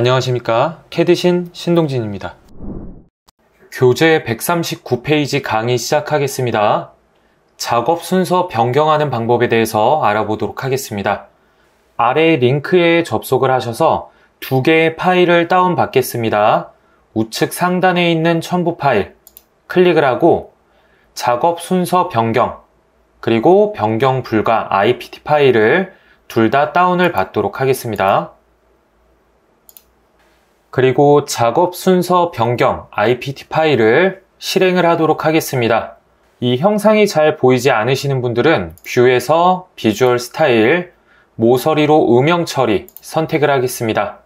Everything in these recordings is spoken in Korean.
안녕하십니까. 캐드신 신동진입니다. 교재 139페이지 강의 시작하겠습니다. 작업 순서 변경하는 방법에 대해서 알아보도록 하겠습니다. 아래 링크에 접속을 하셔서 두 개의 파일을 다운받겠습니다. 우측 상단에 있는 첨부 파일 클릭을 하고 작업 순서 변경 그리고 변경 불가 IPT 파일을 둘 다 다운을 받도록 하겠습니다. 그리고 작업 순서 변경 IPT 파일을 실행을 하도록 하겠습니다. 이 형상이 잘 보이지 않으시는 분들은 뷰에서 비주얼 스타일, 모서리로 음영 처리 선택을 하겠습니다.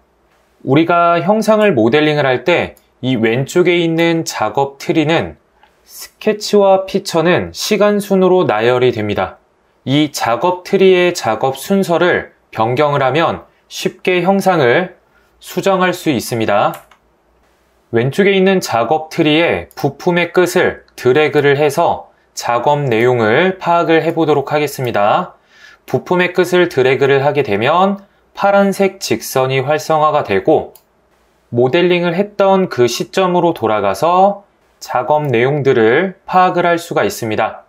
우리가 형상을 모델링을 할 때 이 왼쪽에 있는 작업 트리는 스케치와 피처는 시간 순으로 나열이 됩니다. 이 작업 트리의 작업 순서를 변경을 하면 쉽게 형상을 수정할 수 있습니다. 왼쪽에 있는 작업 트리의 부품의 끝을 드래그를 해서 작업 내용을 파악을 해보도록 하겠습니다. 부품의 끝을 드래그를 하게 되면 파란색 직선이 활성화가 되고 모델링을 했던 그 시점으로 돌아가서 작업 내용들을 파악을 할 수가 있습니다.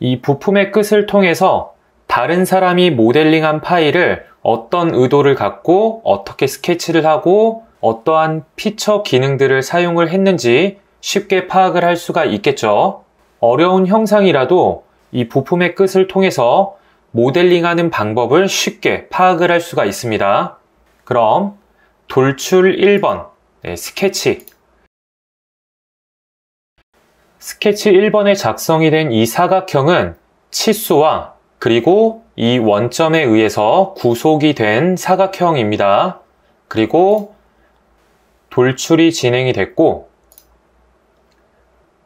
이 부품의 끝을 통해서 다른 사람이 모델링한 파일을 어떤 의도를 갖고 어떻게 스케치를 하고 어떠한 피처 기능들을 사용을 했는지 쉽게 파악을 할 수가 있겠죠. 어려운 형상이라도 이 부품의 끝을 통해서 모델링하는 방법을 쉽게 파악을 할 수가 있습니다. 그럼 돌출 1번 스케치 1번에 작성이 된 이 사각형은 치수와 그리고 이 원점에 의해서 구속이 된 사각형입니다. 그리고 돌출이 진행이 됐고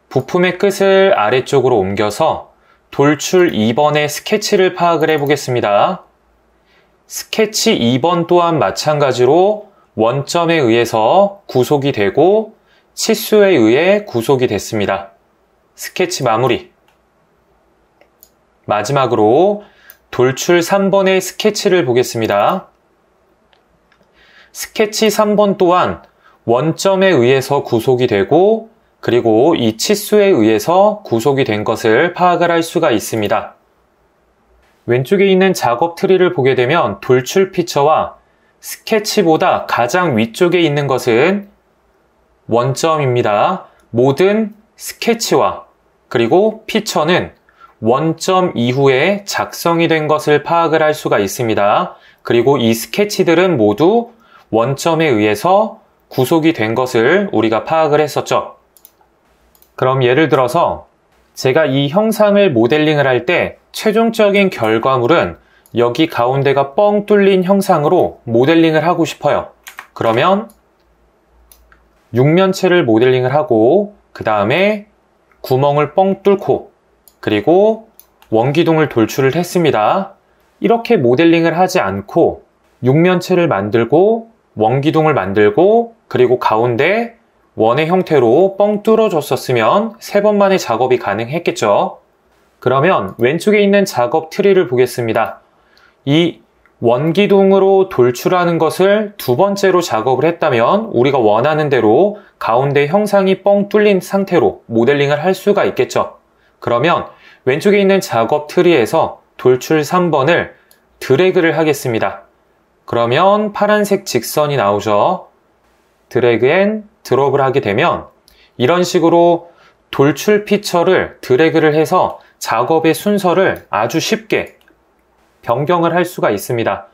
부품의 끝을 아래쪽으로 옮겨서 돌출 2번의 스케치를 파악을 해보겠습니다. 스케치 2번 또한 마찬가지로 원점에 의해서 구속이 되고 치수에 의해 구속이 됐습니다. 스케치 마무리. 마지막으로 돌출 3번의 스케치를 보겠습니다. 스케치 3번 또한 원점에 의해서 구속이 되고 그리고 이 치수에 의해서 구속이 된 것을 파악을 할 수가 있습니다. 왼쪽에 있는 작업 트리를 보게 되면 돌출 피처와 스케치보다 가장 위쪽에 있는 것은 원점입니다. 모든 스케치와 그리고 피처는 원점 이후에 작성이 된 것을 파악을 할 수가 있습니다. 그리고 이 스케치들은 모두 원점에 의해서 구속이 된 것을 우리가 파악을 했었죠. 그럼 예를 들어서 제가 이 형상을 모델링을 할 때 최종적인 결과물은 여기 가운데가 뻥 뚫린 형상으로 모델링을 하고 싶어요. 그러면 육면체를 모델링을 하고 그 다음에 구멍을 뻥 뚫고 그리고 원기둥을 돌출을 했습니다. 이렇게 모델링을 하지 않고 육면체를 만들고 원기둥을 만들고 그리고 가운데 원의 형태로 뻥 뚫어줬었으면 3번 만에 작업이 가능했겠죠. 그러면 왼쪽에 있는 작업 트리를 보겠습니다. 이 원기둥으로 돌출하는 것을 두 번째로 작업을 했다면 우리가 원하는 대로 가운데 형상이 뻥 뚫린 상태로 모델링을 할 수가 있겠죠. 그러면 왼쪽에 있는 작업 트리에서 돌출 3번을 드래그를 하겠습니다. 그러면 파란색 직선이 나오죠. 드래그 앤 드롭을 하게 되면 이런 식으로 돌출 피처를 드래그를 해서 작업의 순서를 아주 쉽게 변경을 할 수가 있습니다.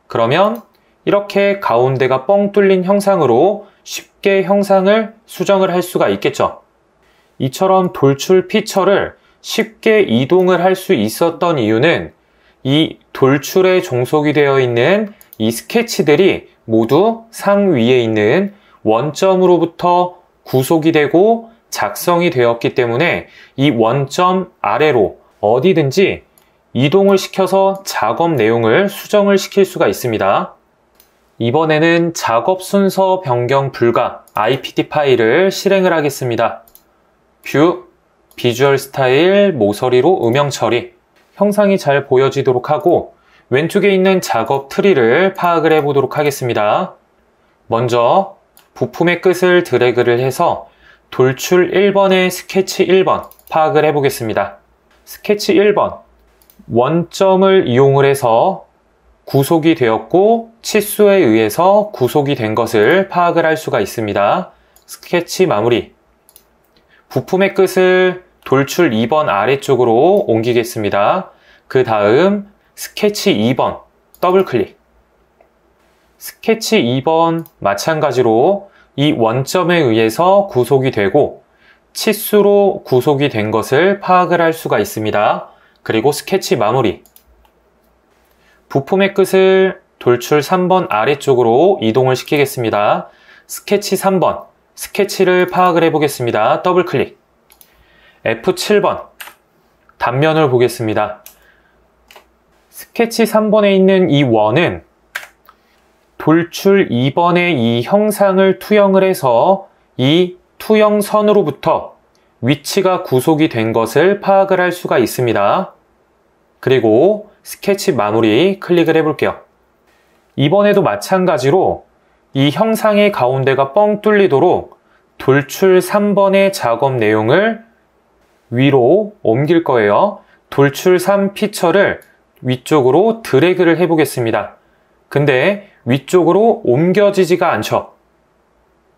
그러면 이렇게 가운데가 뻥 뚫린 형상으로 쉽게 형상을 수정을 할 수가 있겠죠. 이처럼 돌출 피처를 쉽게 이동을 할 수 있었던 이유는 이 돌출에 종속이 되어 있는 이 스케치들이 모두 상위에 있는 원점으로부터 구속이 되고 작성이 되었기 때문에 이 원점 아래로 어디든지 이동을 시켜서 작업 내용을 수정을 시킬 수가 있습니다. 이번에는 작업 순서 변경 불가 IPT 파일을 실행을 하겠습니다. 뷰, 비주얼 스타일, 모서리로 음영 처리, 형상이 잘 보여지도록 하고 왼쪽에 있는 작업 트리를 파악을 해보도록 하겠습니다. 먼저 부품의 끝을 드래그를 해서 돌출 1번의 스케치 1번 파악을 해보겠습니다. 스케치 1번, 원점을 이용을 해서 구속이 되었고 치수에 의해서 구속이 된 것을 파악을 할 수가 있습니다. 스케치 마무리. 부품의 끝을 돌출 2번 아래쪽으로 옮기겠습니다. 그 다음 스케치 2번 더블 클릭. 스케치 2번 마찬가지로 이 원점에 의해서 구속이 되고 치수로 구속이 된 것을 파악을 할 수가 있습니다. 그리고 스케치 마무리. 부품의 끝을 돌출 3번 아래쪽으로 이동을 시키겠습니다. 스케치 3번, 스케치를 파악을 해보겠습니다. 더블 클릭. F7번, 단면을 보겠습니다. 스케치 3번에 있는 이 원은 돌출 2번의 이 형상을 투영을 해서 이 투영선으로부터 위치가 구속이 된 것을 파악을 할 수가 있습니다. 그리고 스케치 마무리 클릭을 해볼게요. 이번에도 마찬가지로 이 형상의 가운데가 뻥 뚫리도록 돌출 3번의 작업 내용을 위로 옮길 거예요. 돌출 3 피처를 위쪽으로 드래그를 해보겠습니다. 근데 위쪽으로 옮겨지지가 않죠.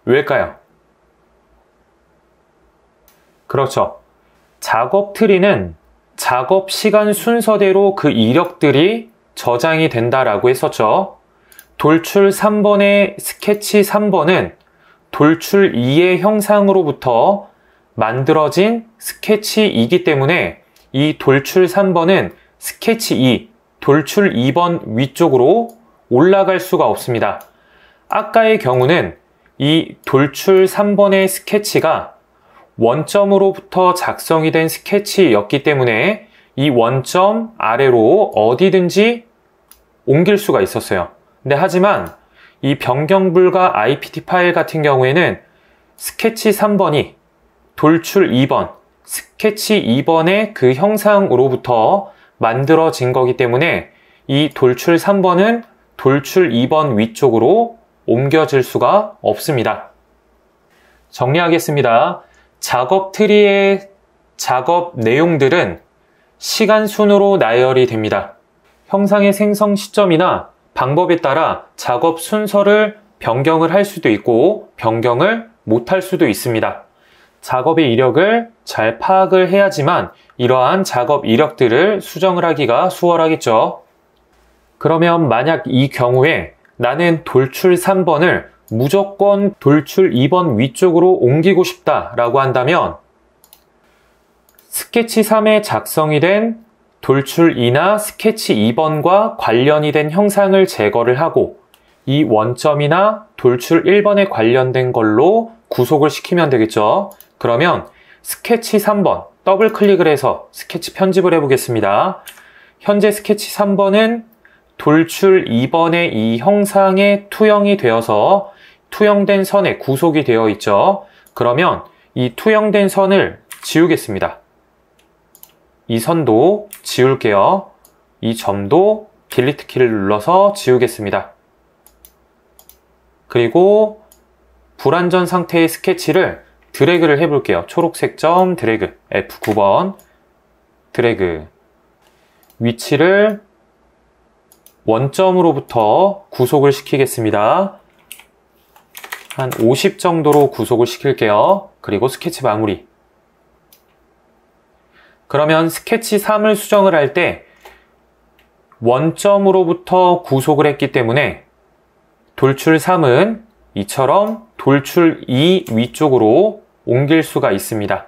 왜일까요? 그렇죠. 작업 트리는 작업 시간 순서대로 그 이력들이 저장이 된다라고 했었죠. 돌출 3번의 스케치 3번은 돌출 2의 형상으로부터 만들어진 스케치이기 때문에 이 돌출 3번은 스케치 2, 돌출 2번 위쪽으로 올라갈 수가 없습니다. 아까의 경우는 이 돌출 3번의 스케치가 원점으로부터 작성이 된 스케치였기 때문에 이 원점 아래로 어디든지 옮길 수가 있었어요. 근데 하지만 이 변경불가 IPT 파일 같은 경우에는 스케치 3번이 돌출 2번, 스케치 2번의 그 형상으로부터 만들어진 거기 때문에 이 돌출 3번은 돌출 2번 위쪽으로 옮겨질 수가 없습니다. 정리하겠습니다. 작업 트리의 작업 내용들은 시간 순으로 나열이 됩니다. 형상의 생성 시점이나 방법에 따라 작업 순서를 변경을 할 수도 있고 변경을 못할 수도 있습니다. 작업의 이력을 잘 파악을 해야지만 이러한 작업 이력들을 수정을 하기가 수월하겠죠. 그러면 만약 이 경우에 나는 돌출 3번을 무조건 돌출 2번 위쪽으로 옮기고 싶다라고 한다면 스케치 3에 작성이 된 돌출 2나 스케치 2번과 관련이 된 형상을 제거를 하고 이 원점이나 돌출 1번에 관련된 걸로 구속을 시키면 되겠죠. 그러면 스케치 3번 더블 클릭을 해서 스케치 편집을 해보겠습니다. 현재 스케치 3번은 돌출 2번의 이 형상에 투영이 되어서 투영된 선에 구속이 되어 있죠. 그러면 이 투영된 선을 지우겠습니다. 이 선도 지울게요. 이 점도 딜리트 키를 눌러서 지우겠습니다. 그리고 불완전 상태의 스케치를 드래그를 해볼게요. 초록색 점 드래그, F9번 드래그. 위치를 원점으로부터 구속을 시키겠습니다. 한 50 정도로 구속을 시킬게요. 그리고 스케치 마무리. 그러면 스케치 3을 수정을 할 때 원점으로부터 구속을 했기 때문에 돌출 3은 이처럼 돌출 2 위쪽으로 옮길 수가 있습니다.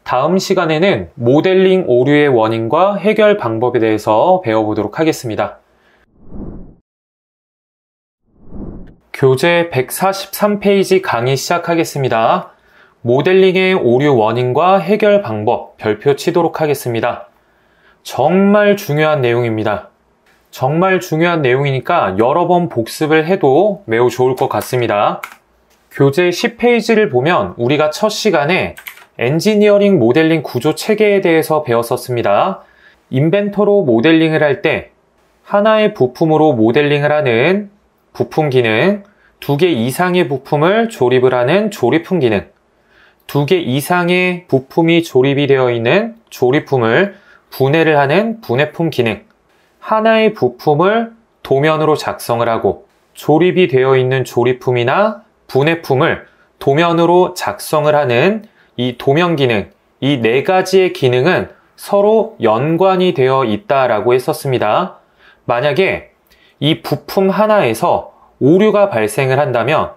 다음 시간에는 모델링 오류의 원인과 해결 방법에 대해서 배워보도록 하겠습니다. 교재 143페이지 강의 시작하겠습니다. 모델링의 오류 원인과 해결 방법 별표 치도록 하겠습니다. 정말 중요한 내용입니다. 정말 중요한 내용이니까 여러 번 복습을 해도 매우 좋을 것 같습니다. 교재 10페이지를 보면 우리가 첫 시간에 엔지니어링 모델링 구조 체계에 대해서 배웠었습니다. 인벤터로 모델링을 할 때 하나의 부품으로 모델링을 하는 부품 기능, 2개 이상의 부품을 조립을 하는 조립품 기능, 2개 이상의 부품이 조립이 되어 있는 조립품을 분해를 하는 분해품 기능, 하나의 부품을 도면으로 작성을 하고 조립이 되어 있는 조립품이나 분해품을 도면으로 작성을 하는 이 도면 기능, 이 4가지의 기능은 서로 연관이 되어 있다라고 했었습니다. 만약에 이 부품 하나에서 오류가 발생을 한다면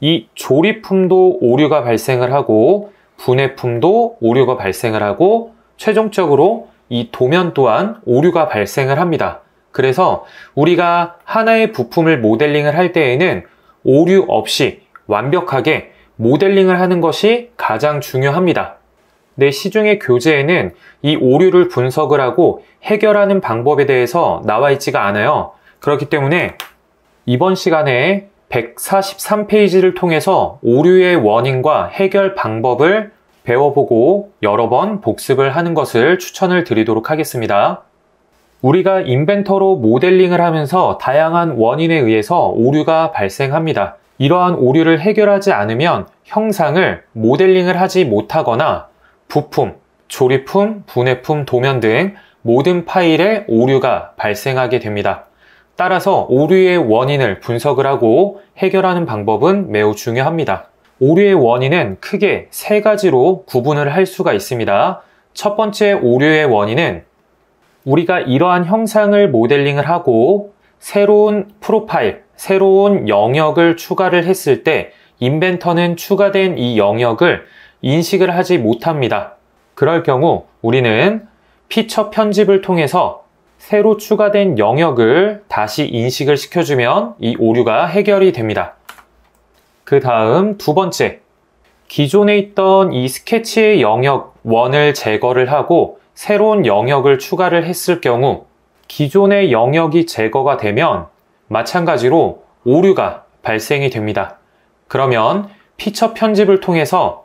이 조립품도 오류가 발생을 하고 분해품도 오류가 발생을 하고 최종적으로 이 도면 또한 오류가 발생을 합니다. 그래서 우리가 하나의 부품을 모델링을 할 때에는 오류 없이 완벽하게 모델링을 하는 것이 가장 중요합니다. 내 시중의 교재에는 이 오류를 분석을 하고 해결하는 방법에 대해서 나와 있지가 않아요. 그렇기 때문에 이번 시간에 143페이지를 통해서 오류의 원인과 해결 방법을 배워보고 여러 번 복습을 하는 것을 추천을 드리도록 하겠습니다. 우리가 인벤터로 모델링을 하면서 다양한 원인에 의해서 오류가 발생합니다. 이러한 오류를 해결하지 않으면 형상을 모델링을 하지 못하거나 부품, 조립품, 분해품, 도면 등 모든 파일에 오류가 발생하게 됩니다. 따라서 오류의 원인을 분석을 하고 해결하는 방법은 매우 중요합니다. 오류의 원인은 크게 3가지로 구분을 할 수가 있습니다. 첫 번째 오류의 원인은 우리가 이러한 형상을 모델링을 하고 새로운 프로파일, 새로운 영역을 추가를 했을 때 인벤터는 추가된 이 영역을 인식을 하지 못합니다. 그럴 경우 우리는 피처 편집을 통해서 새로 추가된 영역을 다시 인식을 시켜주면 이 오류가 해결이 됩니다. 그 다음 2번째, 기존에 있던 이 스케치의 영역 1을 제거를 하고 새로운 영역을 추가를 했을 경우 기존의 영역이 제거가 되면 마찬가지로 오류가 발생이 됩니다. 그러면 피처 편집을 통해서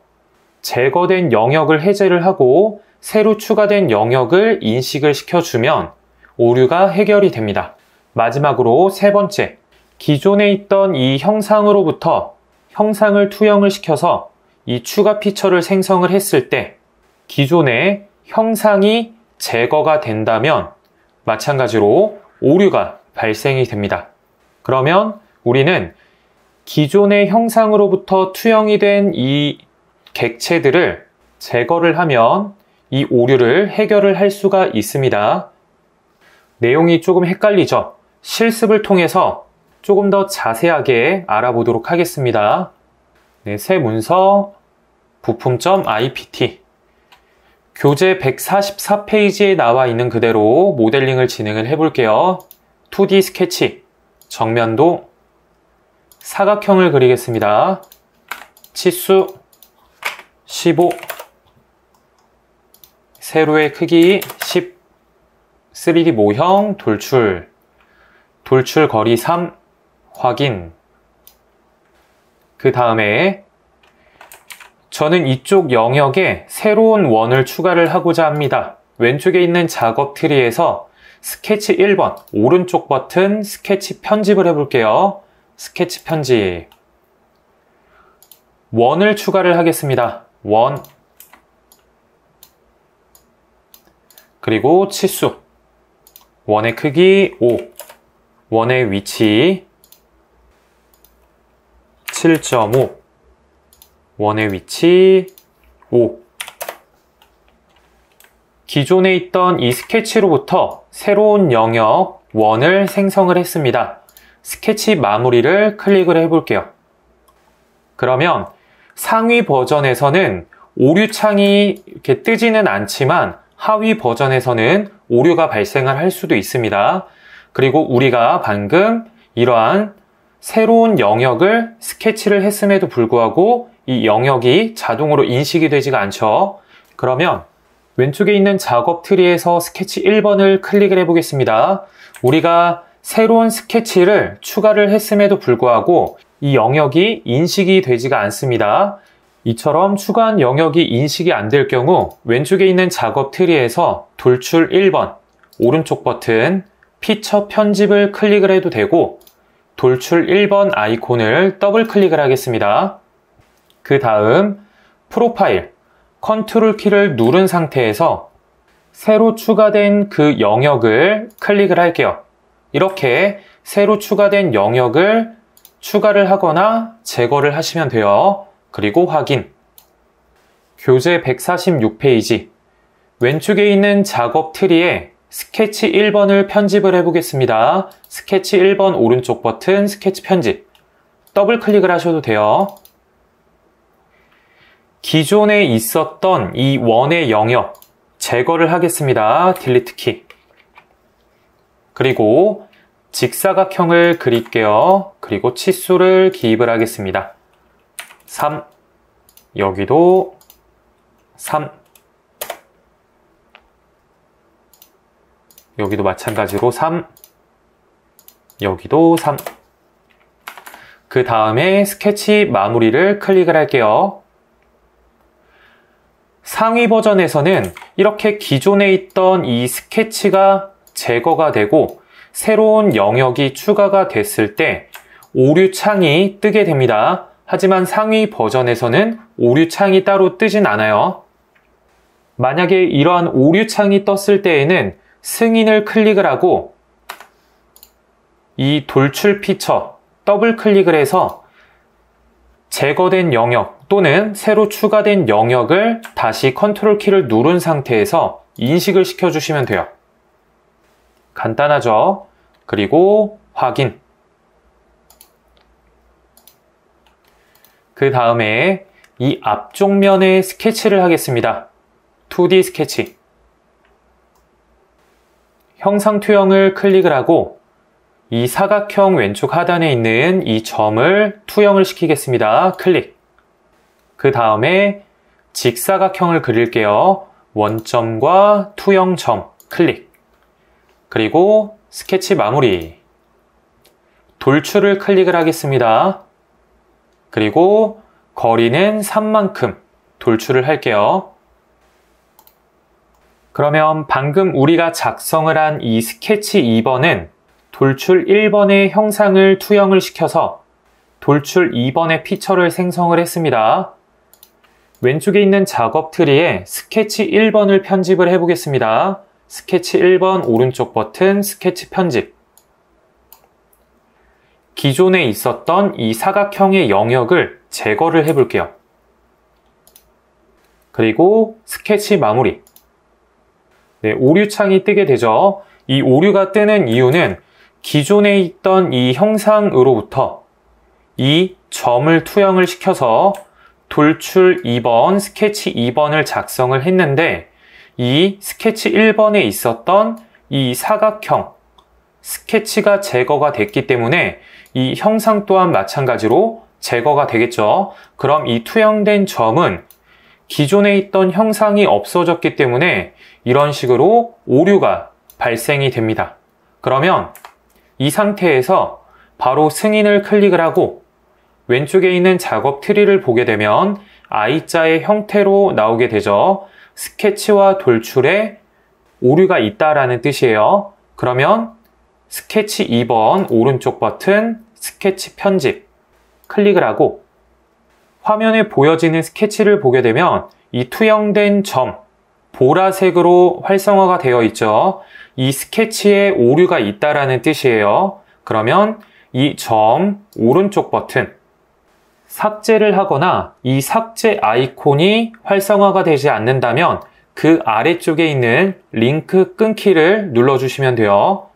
제거된 영역을 해제를 하고 새로 추가된 영역을 인식을 시켜주면 오류가 해결이 됩니다. 마지막으로 3번째, 기존에 있던 이 형상으로부터 형상을 투영을 시켜서 이 추가 피처를 생성을 했을 때 기존의 형상이 제거가 된다면 마찬가지로 오류가 발생이 됩니다. 그러면 우리는 기존의 형상으로부터 투영이 된 이 객체들을 제거를 하면 이 오류를 해결을 할 수가 있습니다. 내용이 조금 헷갈리죠? 실습을 통해서 조금 더 자세하게 알아보도록 하겠습니다. 네, 새 문서 부품.ipt 교재 144페이지에 나와 있는 그대로 모델링을 진행을 해볼게요. 2D 스케치 정면도 사각형을 그리겠습니다. 치수 15, 세로의 크기 10, 3D 모형 돌출, 돌출 거리 3, 확인. 그 다음에 저는 이쪽 영역에 새로운 원을 추가를 하고자 합니다. 왼쪽에 있는 작업 트리에서 스케치 1번 오른쪽 버튼 스케치 편집을 해볼게요. 스케치 편집. 원을 추가를 하겠습니다. 원. 그리고 치수. 원의 크기 5. 원의 위치 7.5. 원의 위치 5. 기존에 있던 이 스케치로부터 새로운 영역 원을 생성을 했습니다. 스케치 마무리를 클릭을 해볼게요. 그러면 상위 버전에서는 오류창이 이렇게 뜨지는 않지만 하위 버전에서는 오류가 발생을 할 수도 있습니다. 그리고 우리가 방금 이러한 새로운 영역을 스케치를 했음에도 불구하고 이 영역이 자동으로 인식이 되지가 않죠. 그러면 왼쪽에 있는 작업 트리에서 스케치 1번을 클릭을 해보겠습니다. 우리가 새로운 스케치를 추가를 했음에도 불구하고 이 영역이 인식이 되지가 않습니다. 이처럼 추가한 영역이 인식이 안 될 경우 왼쪽에 있는 작업 트리에서 돌출 1번 오른쪽 버튼 피처 편집을 클릭을 해도 되고 돌출 1번 아이콘을 더블 클릭을 하겠습니다. 그 다음 프로파일, 컨트롤 키를 누른 상태에서 새로 추가된 그 영역을 클릭을 할게요. 이렇게 새로 추가된 영역을 추가를 하거나 제거를 하시면 돼요. 그리고 확인. 교재 146페이지 왼쪽에 있는 작업 트리에 스케치 1번을 편집을 해보겠습니다. 스케치 1번 오른쪽 버튼 스케치 편집. 더블 클릭을 하셔도 돼요. 기존에 있었던 이 원의 영역 제거를 하겠습니다. 딜리트 키. 그리고 직사각형을 그릴게요. 그리고 치수를 기입을 하겠습니다. 3. 여기도 3. 여기도 마찬가지로 3. 여기도 3. 그 다음에 스케치 마무리를 클릭을 할게요. 상위 버전에서는 이렇게 기존에 있던 이 스케치가 제거가 되고 새로운 영역이 추가가 됐을 때 오류 창이 뜨게 됩니다. 하지만 상위 버전에서는 오류 창이 따로 뜨진 않아요. 만약에 이러한 오류 창이 떴을 때에는 승인을 클릭을 하고 이 돌출 피처 더블 클릭을 해서 제거된 영역 또는 새로 추가된 영역을 다시 컨트롤 키를 누른 상태에서 인식을 시켜주시면 돼요. 간단하죠? 그리고 확인. 그 다음에 이 앞쪽 면에 스케치를 하겠습니다. 2D 스케치. 형상 투영을 클릭을 하고 이 사각형 왼쪽 하단에 있는 이 점을 투영을 시키겠습니다. 클릭. 그 다음에 직사각형을 그릴게요. 원점과 투영점 클릭. 그리고 스케치 마무리. 돌출을 클릭을 하겠습니다. 그리고 거리는 3만큼 돌출을 할게요. 그러면 방금 우리가 작성을 한 이 스케치 2번은 돌출 1번의 형상을 투영을 시켜서 돌출 2번의 피처를 생성을 했습니다. 왼쪽에 있는 작업 트리에 스케치 1번을 편집을 해보겠습니다. 스케치 1번 오른쪽 버튼 스케치 편집. 기존에 있었던 이 사각형의 영역을 제거를 해볼게요. 그리고 스케치 마무리. 네, 오류 창이 뜨게 되죠. 이 오류가 뜨는 이유는 기존에 있던 이 형상으로부터 이 점을 투영을 시켜서 돌출 2번, 스케치 2번을 작성을 했는데 이 스케치 1번에 있었던 이 사각형 스케치가 제거가 됐기 때문에 이 형상 또한 마찬가지로 제거가 되겠죠. 그럼 이 투영된 점은 기존에 있던 형상이 없어졌기 때문에 이런 식으로 오류가 발생이 됩니다. 그러면 이 상태에서 바로 승인을 클릭을 하고 왼쪽에 있는 작업 트리를 보게 되면 I자의 형태로 나오게 되죠. 스케치와 돌출에 오류가 있다라는 뜻이에요. 그러면 스케치 2번 오른쪽 버튼 스케치 편집 클릭을 하고 화면에 보여지는 스케치를 보게 되면 이 투영된 점 보라색으로 활성화가 되어 있죠. 이 스케치에 오류가 있다라는 뜻이에요. 그러면 이 점 오른쪽 버튼 삭제를 하거나 이 삭제 아이콘이 활성화가 되지 않는다면 그 아래쪽에 있는 링크 끊기를 눌러주시면 돼요.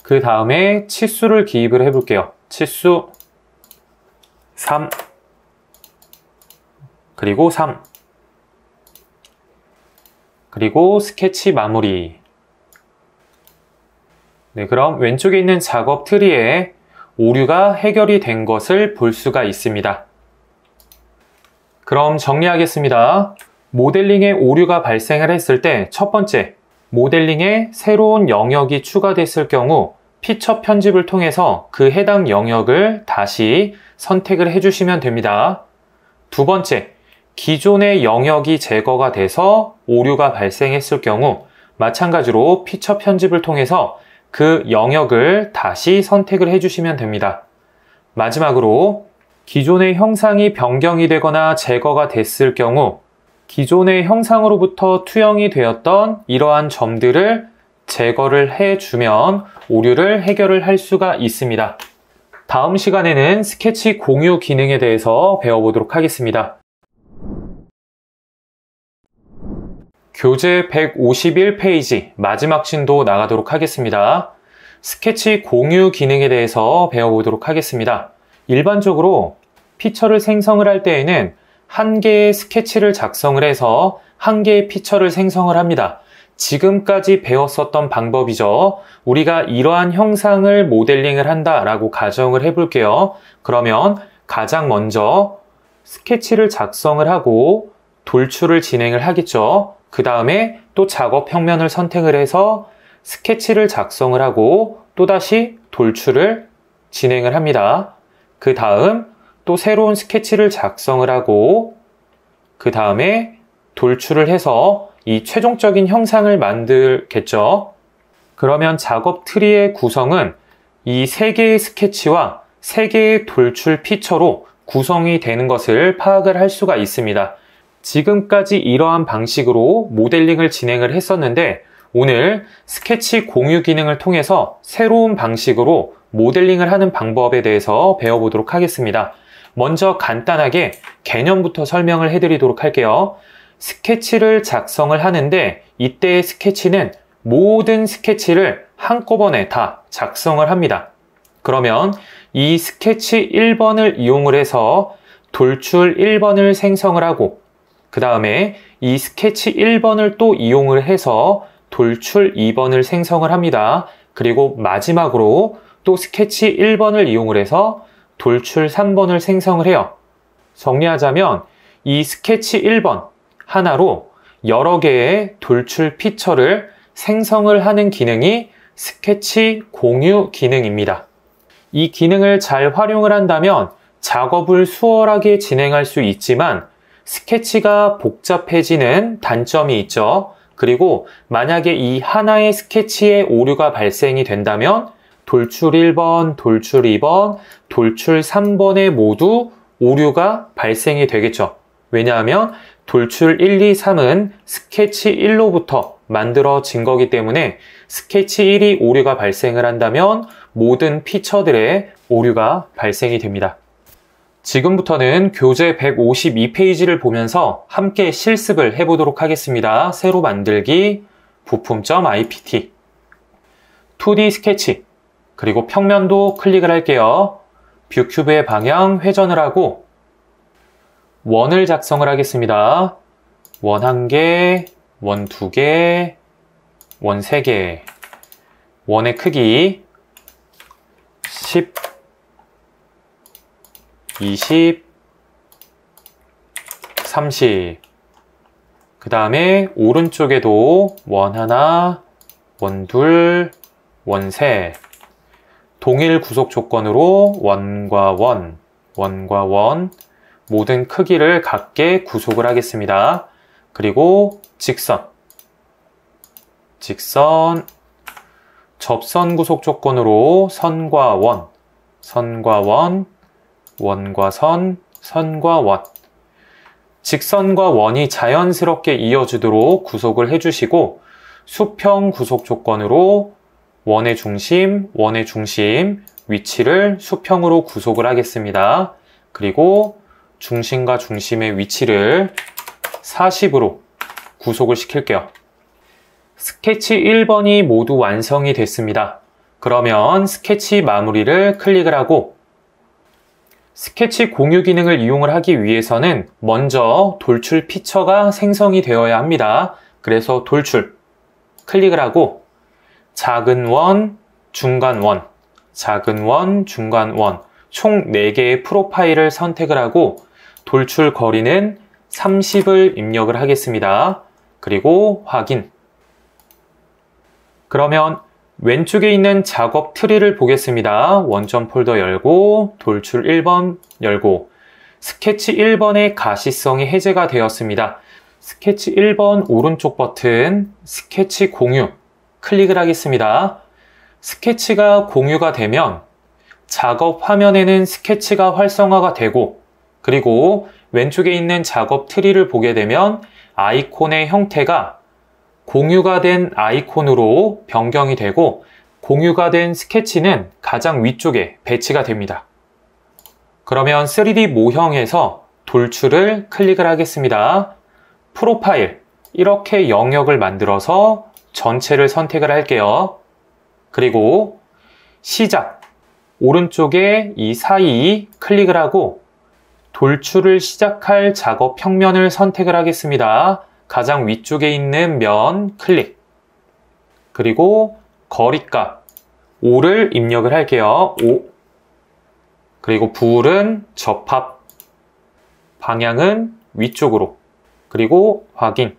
그 다음에 치수를 기입을 해볼게요. 치수 3 그리고 3 그리고 스케치 마무리. 네, 그럼 왼쪽에 있는 작업 트리에 오류가 해결이 된 것을 볼 수가 있습니다. 그럼 정리하겠습니다. 모델링에 오류가 발생을 했을 때 첫 번째, 모델링에 새로운 영역이 추가됐을 경우 피처 편집을 통해서 그 해당 영역을 다시 선택을 해주시면 됩니다. 두 번째, 기존의 영역이 제거가 돼서 오류가 발생했을 경우 마찬가지로 피처 편집을 통해서 그 영역을 다시 선택을 해주시면 됩니다. 마지막으로 기존의 형상이 변경이 되거나 제거가 됐을 경우 기존의 형상으로부터 투영이 되었던 이러한 점들을 제거를 해주면 오류를 해결을 할 수가 있습니다. 다음 시간에는 스케치 공유 기능에 대해서 배워보도록 하겠습니다. 교재 151페이지 마지막 진도 나가도록 하겠습니다. 스케치 공유 기능에 대해서 배워보도록 하겠습니다. 일반적으로 피처를 생성을 할 때에는 한 개의 스케치를 작성을 해서 한 개의 피처를 생성을 합니다. 지금까지 배웠었던 방법이죠. 우리가 이러한 형상을 모델링을 한다라고 가정을 해볼게요. 그러면 가장 먼저 스케치를 작성을 하고 돌출을 진행을 하겠죠. 그 다음에 또 작업 평면을 선택을 해서 스케치를 작성을 하고 또다시 돌출을 진행을 합니다. 그 다음 또 새로운 스케치를 작성을 하고 그 다음에 돌출을 해서 이 최종적인 형상을 만들겠죠. 그러면 작업 트리의 구성은 이 3개의 스케치와 3개의 돌출 피처로 구성이 되는 것을 파악을 할 수가 있습니다. 지금까지 이러한 방식으로 모델링을 진행을 했었는데 오늘 스케치 공유 기능을 통해서 새로운 방식으로 모델링을 하는 방법에 대해서 배워보도록 하겠습니다. 먼저 간단하게 개념부터 설명을 해드리도록 할게요. 스케치를 작성을 하는데 이때의 스케치는 모든 스케치를 한꺼번에 다 작성을 합니다. 그러면 이 스케치 1번을 이용을 해서 돌출 1번을 생성을 하고 그 다음에 이 스케치 1번을 또 이용을 해서 돌출 2번을 생성을 합니다. 그리고 마지막으로 또 스케치 1번을 이용을 해서 돌출 3번을 생성을 해요. 정리하자면 이 스케치 1번 하나로 여러 개의 돌출 피처를 생성을 하는 기능이 스케치 공유 기능입니다. 이 기능을 잘 활용을 한다면 작업을 수월하게 진행할 수 있지만 스케치가 복잡해지는 단점이 있죠. 그리고 만약에 이 하나의 스케치에 오류가 발생이 된다면 돌출 1번, 돌출 2번, 돌출 3번에 모두 오류가 발생이 되겠죠. 왜냐하면 돌출 1, 2, 3은 스케치 1로부터 만들어진 거기 때문에 스케치 1이 오류가 발생을 한다면 모든 피처들의 오류가 발생이 됩니다. 지금부터는 교재 152페이지를 보면서 함께 실습을 해보도록 하겠습니다. 새로 만들기, 부품.ipt, 2D 스케치, 그리고 평면도 클릭을 할게요. 뷰 큐브의 방향 회전을 하고 원을 작성을 하겠습니다. 원 1개, 원 2개, 원 3개, 원의 크기 10, 20, 30. 그 다음에 오른쪽에도 원 하나, 원 둘, 원 셋. 동일 구속 조건으로 원과 원, 원과 원, 모든 크기를 같게 구속을 하겠습니다. 그리고 직선, 직선, 접선 구속 조건으로 선과 원, 선과 원, 원과 선, 선과 원. 직선과 원이 자연스럽게 이어지도록 구속을 해주시고 수평 구속 조건으로 원의 중심 위치를 수평으로 구속을 하겠습니다. 그리고 중심과 중심의 위치를 40으로 구속을 시킬게요. 스케치 1번이 모두 완성이 됐습니다. 그러면 스케치 마무리를 클릭을 하고 스케치 공유 기능을 이용을 하기 위해서는 먼저 돌출 피처가 생성이 되어야 합니다. 그래서 돌출 클릭을 하고 작은 원, 중간 원, 작은 원, 중간 원, 총 4개의 프로파일을 선택을 하고 돌출 거리는 30을 입력을 하겠습니다. 그리고 확인. 그러면 왼쪽에 있는 작업 트리를 보겠습니다. 원점 폴더 열고 돌출 1번 열고 스케치 1번의 가시성이 해제가 되었습니다. 스케치 1번 오른쪽 버튼 스케치 공유 클릭을 하겠습니다. 스케치가 공유가 되면 작업 화면에는 스케치가 활성화가 되고, 그리고 왼쪽에 있는 작업 트리를 보게 되면 아이콘의 형태가 공유가 된 아이콘으로 변경이 되고, 공유가 된 스케치는 가장 위쪽에 배치가 됩니다. 그러면 3D 모형에서 돌출을 클릭을 하겠습니다. 프로파일, 이렇게 영역을 만들어서 전체를 선택을 할게요. 그리고 시작, 오른쪽에 이 사이 클릭을 하고 돌출을 시작할 작업 평면을 선택을 하겠습니다. 가장 위쪽에 있는 면 클릭. 그리고 거리값 5를 입력을 할게요. 5. 그리고 불은 접합. 방향은 위쪽으로. 그리고 확인.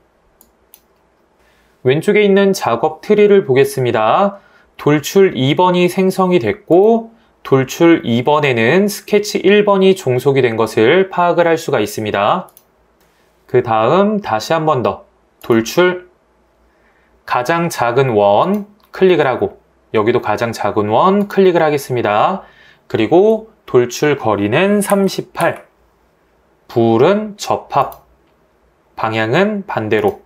왼쪽에 있는 작업 트리를 보겠습니다. 돌출 2번이 생성이 됐고, 돌출 2번에는 스케치 1번이 종속이 된 것을 파악을 할 수가 있습니다. 그 다음 다시 한 번 더 돌출, 가장 작은 원 클릭을 하고, 여기도 가장 작은 원 클릭을 하겠습니다. 그리고 돌출 거리는 38, 불은 접합, 방향은 반대로.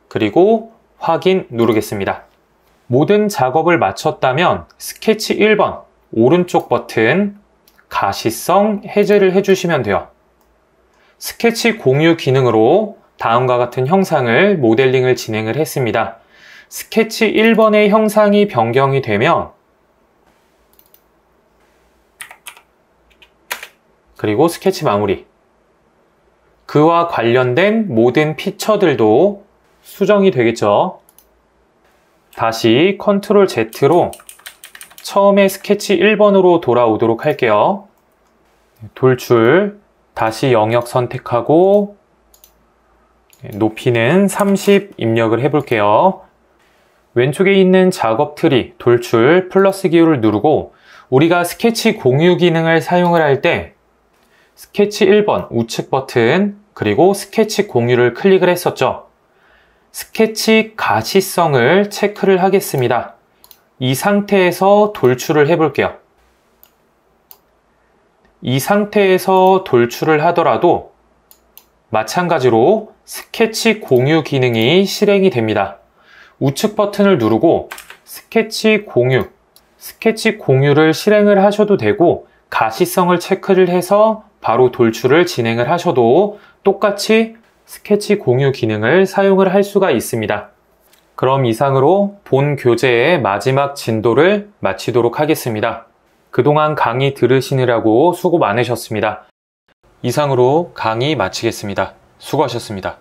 그리고 확인 누르겠습니다. 모든 작업을 마쳤다면 스케치 1번 오른쪽 버튼 가시성 해제를 해주시면 돼요. 스케치 공유 기능으로 다음과 같은 형상을 모델링을 진행을 했습니다. 스케치 1번의 형상이 변경이 되면, 그리고 스케치 마무리, 그와 관련된 모든 피처들도 수정이 되겠죠. 다시 컨트롤 Z로 처음에 스케치 1번으로 돌아오도록 할게요. 돌출, 다시 영역 선택하고 높이는 30 입력을 해볼게요. 왼쪽에 있는 작업 트리 돌출 플러스 기호를 누르고, 우리가 스케치 공유 기능을 사용을 할 때 스케치 1번 우측 버튼 그리고 스케치 공유를 클릭을 했었죠. 스케치 가시성을 체크를 하겠습니다. 이 상태에서 돌출을 해볼게요. 이 상태에서 돌출을 하더라도 마찬가지로 스케치 공유 기능이 실행이 됩니다. 우측 버튼을 누르고 스케치 공유를 실행을 하셔도 되고, 가시성을 체크를 해서 바로 돌출을 진행을 하셔도 똑같이 스케치 공유 기능을 사용을 할 수가 있습니다. 그럼 이상으로 본 교재의 마지막 진도를 마치도록 하겠습니다. 그동안 강의 들으시느라고 수고 많으셨습니다. 이상으로 강의 마치겠습니다. 수고하셨습니다.